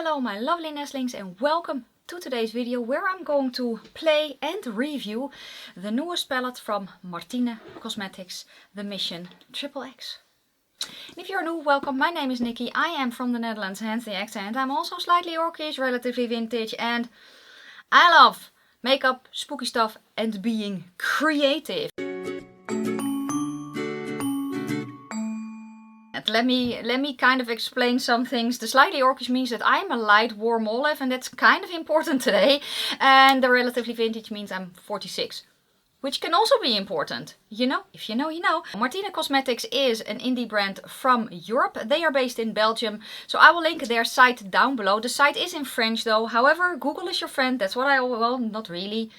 Hello my lovely nestlings and welcome to today's video where I'm going to play and review the newest palette from Martine Cosmetics, the Mission XXX. And if you're new, welcome. My name is Nikki. I am from the Netherlands, hence the accent. I'm also slightly orcish, relatively vintage, and I love makeup, spooky stuff and being creative. Let me kind of explain some things. The slightly orcish means that I'm a light warm olive, and that's kind of important today. And the relatively vintage means I'm 46. Which can also be important. You know, if you know, you know. Martine Cosmetics is an indie brand from Europe. They are based in Belgium. So I will link their site down below. The site is in French though. However, Google is your friend. That's what well, not really.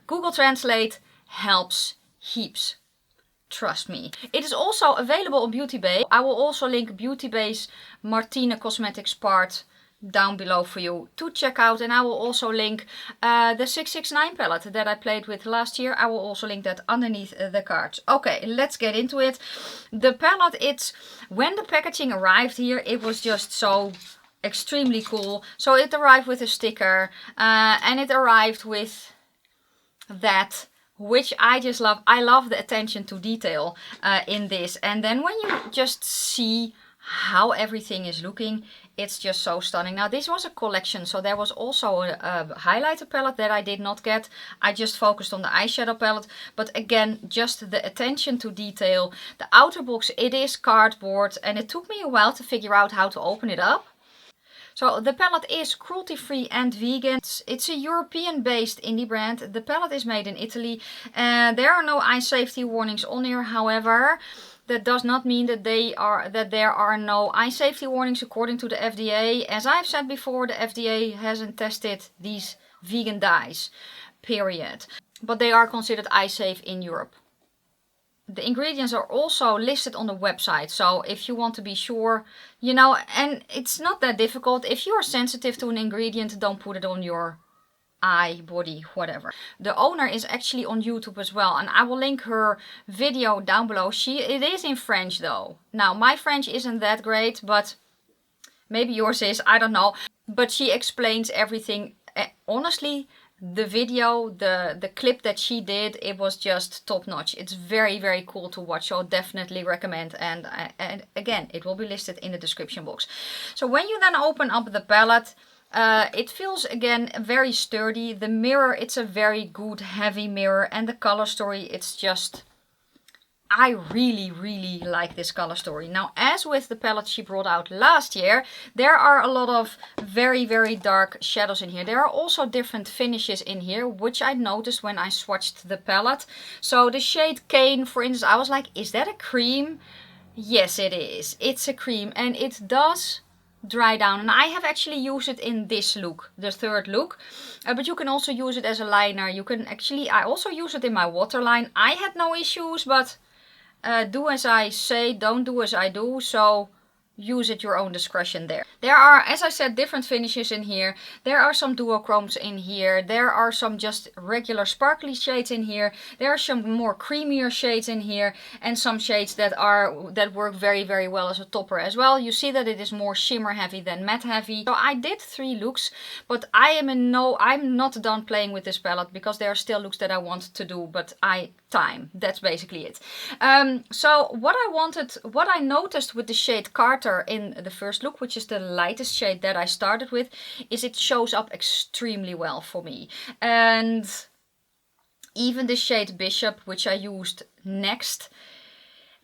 Google Translate helps heaps. Trust me. It is also available on Beauty Bay. I will also link Beauty Bay's Martine Cosmetics part down below for you to check out, and I will also link the 669 palette that I played with last year. I will also link that underneath the cards. Okay, let's get into it. The palette, when the packaging arrived here, it was just so extremely cool. So it arrived with a sticker and it arrived with that, which I just love. I love the attention to detail in this, and then when you just see how everything is looking, it's just so stunning. Now this was a collection, so there was also a highlighter palette that I did not get. I just focused on the eyeshadow palette, but again, just the attention to detail. The outer box, it is cardboard, and it took me a while to figure out how to open it up. So the palette is cruelty free and vegan. It's a European based indie brand. The palette is made in Italy. There are no eye safety warnings on here. However, that does not mean that there are no eye safety warnings according to the FDA. As I've said before, the FDA hasn't tested these vegan dyes, period. But they are considered eye safe in Europe. The ingredients are also listed on the website, so if you want to be sure, you know, and it's not that difficult. If you are sensitive to an ingredient, don't put it on your eye, body, whatever. The owner is actually on YouTube as well, and I will link her video down below. It is in French though. Now my French isn't that great, but maybe yours is, I don't know. But she explains everything. Honestly, the video, the clip that she did, it was just top notch. It's very, very cool to watch, so definitely recommend. And again, it will be listed in the description box. So when you then open up the palette, it feels again very sturdy. The mirror, it's a very good heavy mirror, and the color story, it's just, I really, really like this color story. Now, as with the palette she brought out last year, there are a lot of very, very dark shadows in here. There are also different finishes in here, which I noticed when I swatched the palette. So the shade Kane, for instance, I was like, is that a cream? Yes, it is. It's a cream, and it does dry down, and I have actually used it in this look, the third look, but you can also use it as a liner. You can actually, I also use it in my waterline. I had no issues, but do as I say, don't do as I do, so use at your own discretion there. There are, as I said, different finishes in here. There are some duochromes in here. There are some just regular sparkly shades in here. There are some more creamier shades in here, and some shades that work very, very well as a topper as well. You see that it is more shimmer heavy than matte heavy. So I did 3 looks, but I'm not done playing with this palette because there are still looks that I want to do, but time. That's basically it. So what I noticed with the shade Carter in the first look, which is the lightest shade that I started with, is it shows up extremely well for me. And even the shade Bishop, which I used next,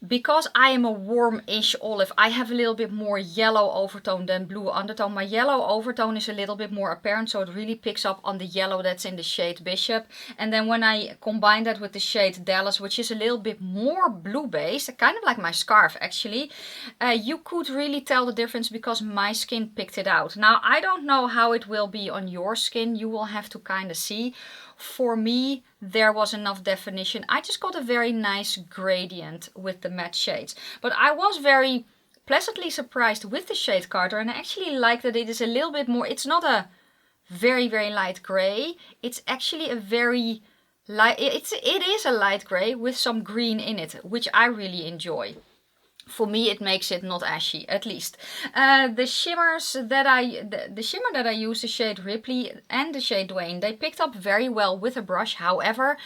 because I am a warm-ish olive, I have a little bit more yellow overtone than blue undertone. My yellow overtone is a little bit more apparent, so it really picks up on the yellow that's in the shade Bishop. And then when I combine that with the shade Dallas, which is a little bit more blue-based, kind of like my scarf actually, you could really tell the difference because my skin picked it out. Now, I don't know how it will be on your skin. You will have to kind of see. For me, there was enough definition. I just got a very nice gradient with the matte shades. But I was very pleasantly surprised with the shade Carter, and I actually like that it is a little bit more, it's not a very, very light gray. It's actually a very light, it is a light gray with some green in it, which I really enjoy. For me, it makes it not ashy, at least. The shimmers that the shimmer that I use, the shade Ripley and the shade Dwayne, they picked up very well with a brush. However,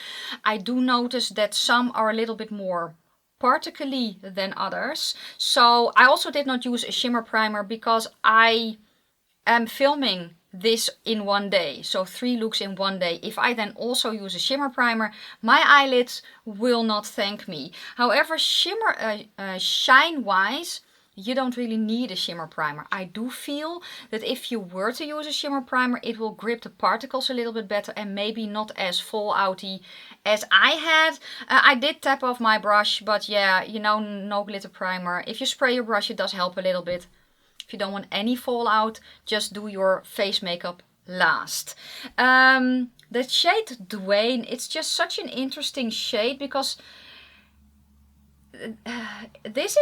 I do notice that some are a little bit more particle-y than others. So I also did not use a shimmer primer because I am filming this in one day, so 3 looks in one day. If I then also use a shimmer primer, my eyelids will not thank me. However, shine wise, you don't really need a shimmer primer. I do feel that if you were to use a shimmer primer, it will grip the particles a little bit better and maybe not as fallouty as I had. I did tap off my brush, but yeah, you know, no glitter primer. If you spray your brush, it does help a little bit. If you don't want any fallout, just do your face makeup last. The shade Dwayne, it's just such an interesting shade because this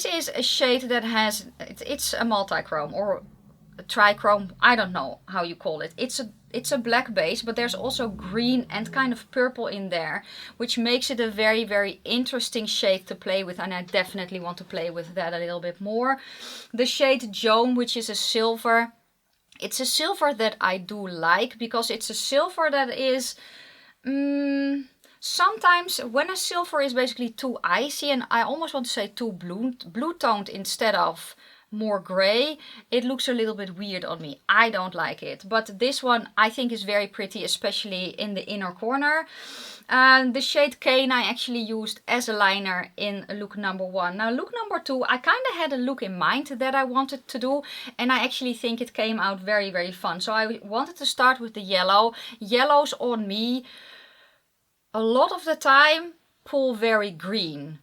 is a shade that has, it's a multi-chrome or a trichrome, I don't know how you call it. It's a black base, but there's also green and kind of purple in there, which makes it a very, very interesting shade to play with, and I definitely want to play with that a little bit more. The shade Joan, which is a silver, it's a silver that I do like because it's a silver that is sometimes when a silver is basically too icy, and I almost want to say too blue toned instead of more gray, it looks a little bit weird on me. I don't like it, but this one I think is very pretty, especially in the inner corner. The shade Kane I actually used as a liner in look number 1. Now look number 2, I kind of had a look in mind that I wanted to do, and I actually think it came out very, very fun. So I wanted to start with the yellow. Yellows on me a lot of the time pull very green.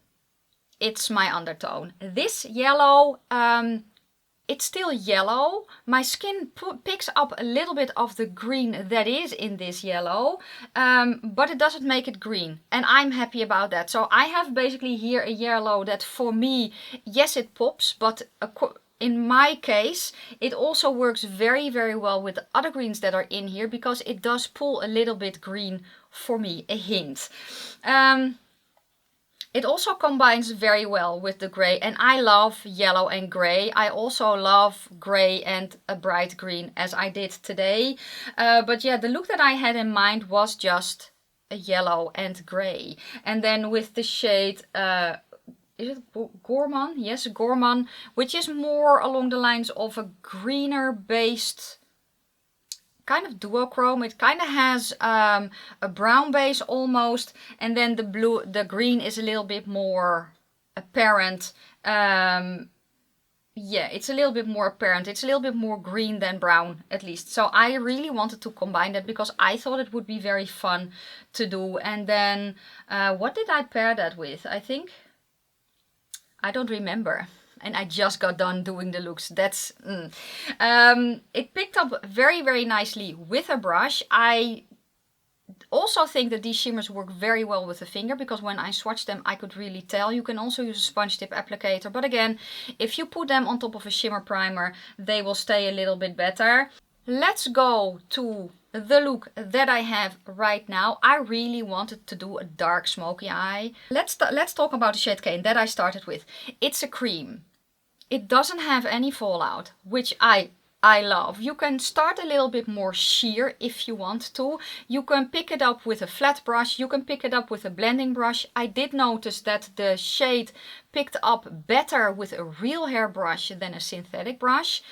It's my undertone. This yellow, it's still yellow. My skin picks up a little bit of the green that is in this yellow, but it doesn't make it green. And I'm happy about that. So I have basically here a yellow that for me, yes, it pops, but in my case, it also works very, very well with the other greens that are in here because it does pull a little bit green for me, a hint. It also combines very well with the grey, and I love yellow and grey. I also love grey and a bright green as I did today. But yeah, the look that I had in mind was just a yellow and grey. And then with the shade, is it Gorman? Yes, Gorman, which is more along the lines of a greener based kind of duochrome. It kind of has a brown base almost, and then the green is a little bit more apparent. Yeah, it's a little bit more apparent. It's a little bit more green than brown, at least. So I really wanted to combine that because I thought it would be very fun to do. And then what did I pair that with? I think, I don't remember. And I just got done doing the looks. That's it picked up very, very nicely with a brush. I also think that these shimmers work very well with the finger because when I swatched them I could really tell. You can also use a sponge tip applicator, but again, if you put them on top of a shimmer primer, they will stay a little bit better. Let's go to the look that I have right now. I really wanted to do a dark smoky eye. Let's talk about the shade Kane that I started with. It's a cream. It doesn't have any fallout, which I love. You can start a little bit more sheer if you want to. You can pick it up with a flat brush. You can pick it up with a blending brush. I did notice that the shade picked up better with a real hair brush than a synthetic brush.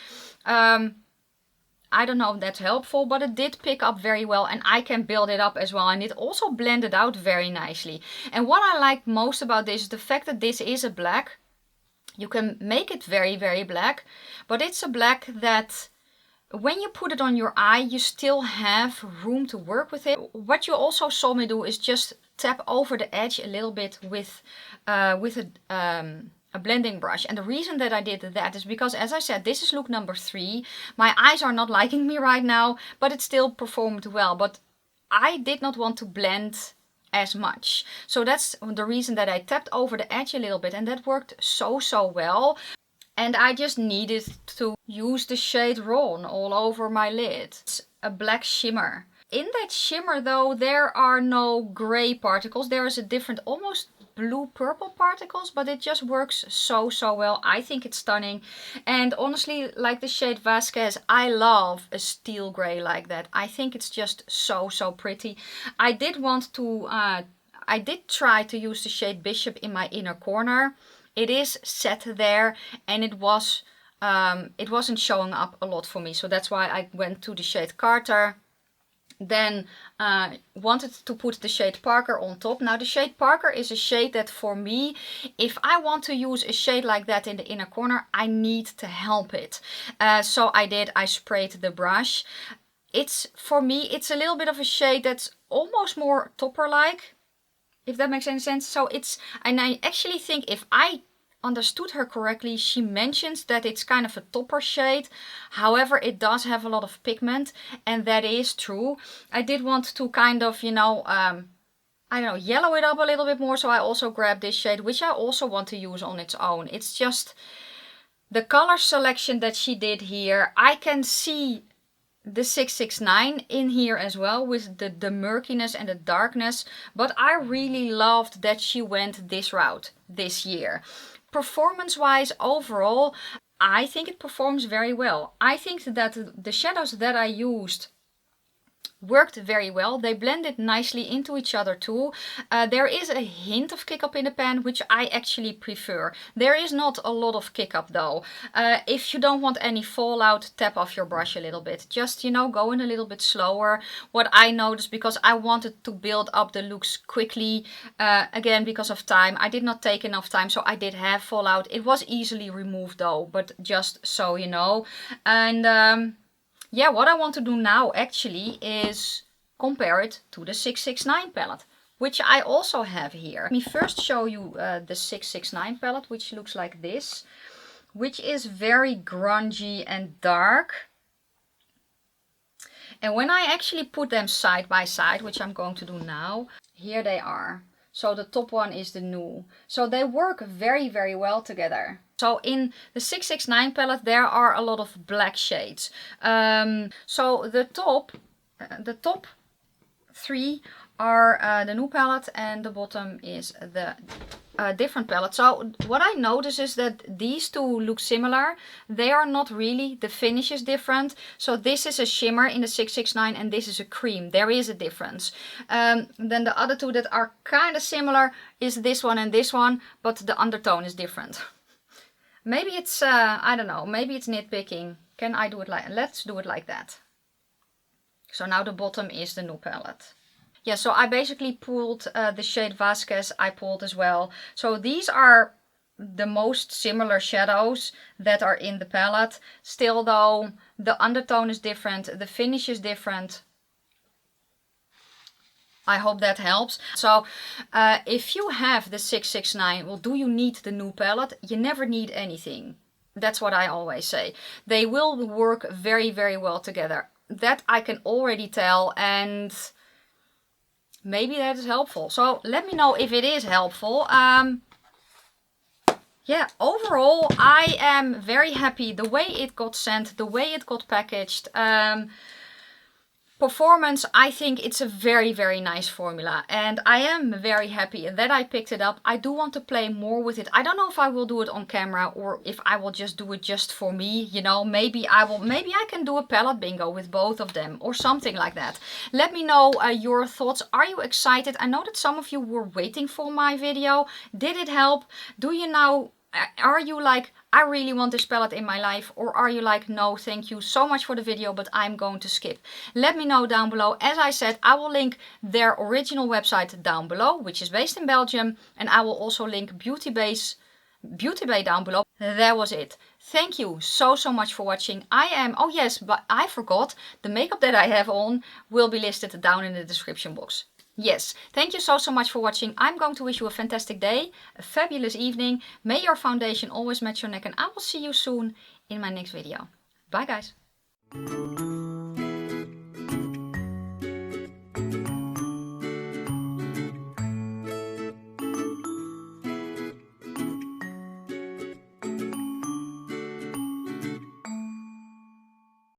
I don't know if that's helpful, but it did pick up very well and I can build it up as well. And it also blended out very nicely. And what I like most about this is the fact that this is a black. You can make it very, very black, but it's a black that when you put it on your eye, you still have room to work with it. What you also saw me do is just tap over the edge a little bit with a blending brush. And the reason that I did that is because, as I said, this is look number 3. My eyes are not liking me right now, but it still performed well. But I did not want to blend as much. So that's the reason that I tapped over the edge a little bit, and that worked so well. And I just needed to use the shade Ron all over my lid. It's a black shimmer. In that shimmer though, there are no gray particles. There is a different, almost blue purple particles, but it just works so well. I think it's stunning. And honestly, like the shade Vasquez, I love a steel gray like that. I think it's just so pretty. I did try to use the shade Bishop in my inner corner. It is set there, and it wasn't showing up a lot for me, so that's why I went to the shade Carter. Then wanted to put the shade Parker on top. Now the shade Parker is a shade that for me, if I want to use a shade like that in the inner corner, I need to help it. So I sprayed the brush. For me, it's a little bit of a shade that's almost more topper-like, if that makes any sense. So and I actually think, if I understood her correctly, she mentions that it's kind of a topper shade. However, it does have a lot of pigment, and that is true. I did want to kind of, yellow it up a little bit more, so I also grabbed this shade, which I also want to use on its own. It's just the color selection that she did here. I can see the 669 in here as well, with the murkiness and the darkness, but I really loved that she went this route this year. Performance wise, overall, I think it performs very well. I think that the shadows that I used worked very well. They blended nicely into each other too. There is a hint of kick up in the pan, which I actually prefer. There is not a lot of kick up though. If you don't want any fallout, tap off your brush a little bit. Just, go in a little bit slower. What I noticed, because I wanted to build up the looks quickly, again, because of time. I did not take enough time, so I did have fallout. It was easily removed though, but just so you know. And yeah, what I want to do now actually is compare it to the 669 palette, which I also have here. Let me first show you the 669 palette, which looks like this, which is very grungy and dark. And when I actually put them side by side, which I'm going to do now, here they are. So the top one is the new. So they work very well together. So in the 669 palette, there are a lot of black shades. So the top three are the new palette, and the bottom is the different palette. So what I notice is that these two look similar. They are not really. The finish is different. So this is a shimmer in the 669 and this is a cream. There is a difference. Then the other two that are kind of similar is this one and this one, but the undertone is different. Maybe it's, I don't know, maybe it's nitpicking. Can I do it let's do it like that. So now the bottom is the new palette. Yeah, so I basically pulled the shade Vasquez, I pulled as well. So these are the most similar shadows that are in the palette. Still though, the undertone is different, the finish is different. I hope that helps. So if you have the 669, well, do you need the new palette? You never need anything. That's what I always say. They will work very well together. That I can already tell, and maybe that is helpful. So let me know if it is helpful. Yeah, overall I am very happy the way it got sent, the way it got packaged. Performance, I think it's a very nice formula, and I am very happy that I picked it up. I do want to play more with it. I don't know if I will do it on camera or if I will just do it just for me, maybe I can do a palette bingo with both of them or something like that. Let me know your thoughts. Are you excited? I know that some of you were waiting for my video. Did it help? Are you like, I really want this palette in my life? Or are you like, no, thank you so much for the video, but I'm going to skip? Let me know down below. As I said, I will link their original website down below, which is based in Belgium. And I will also link Beauty Bay down below. That was it. Thank you so much for watching. Oh yes, but I forgot, the makeup that I have on will be listed down in the description box. Yes, thank you so much for watching. I'm going to wish you a fantastic day, a fabulous evening. May your foundation always match your neck, and I will see you soon in my next video. Bye guys.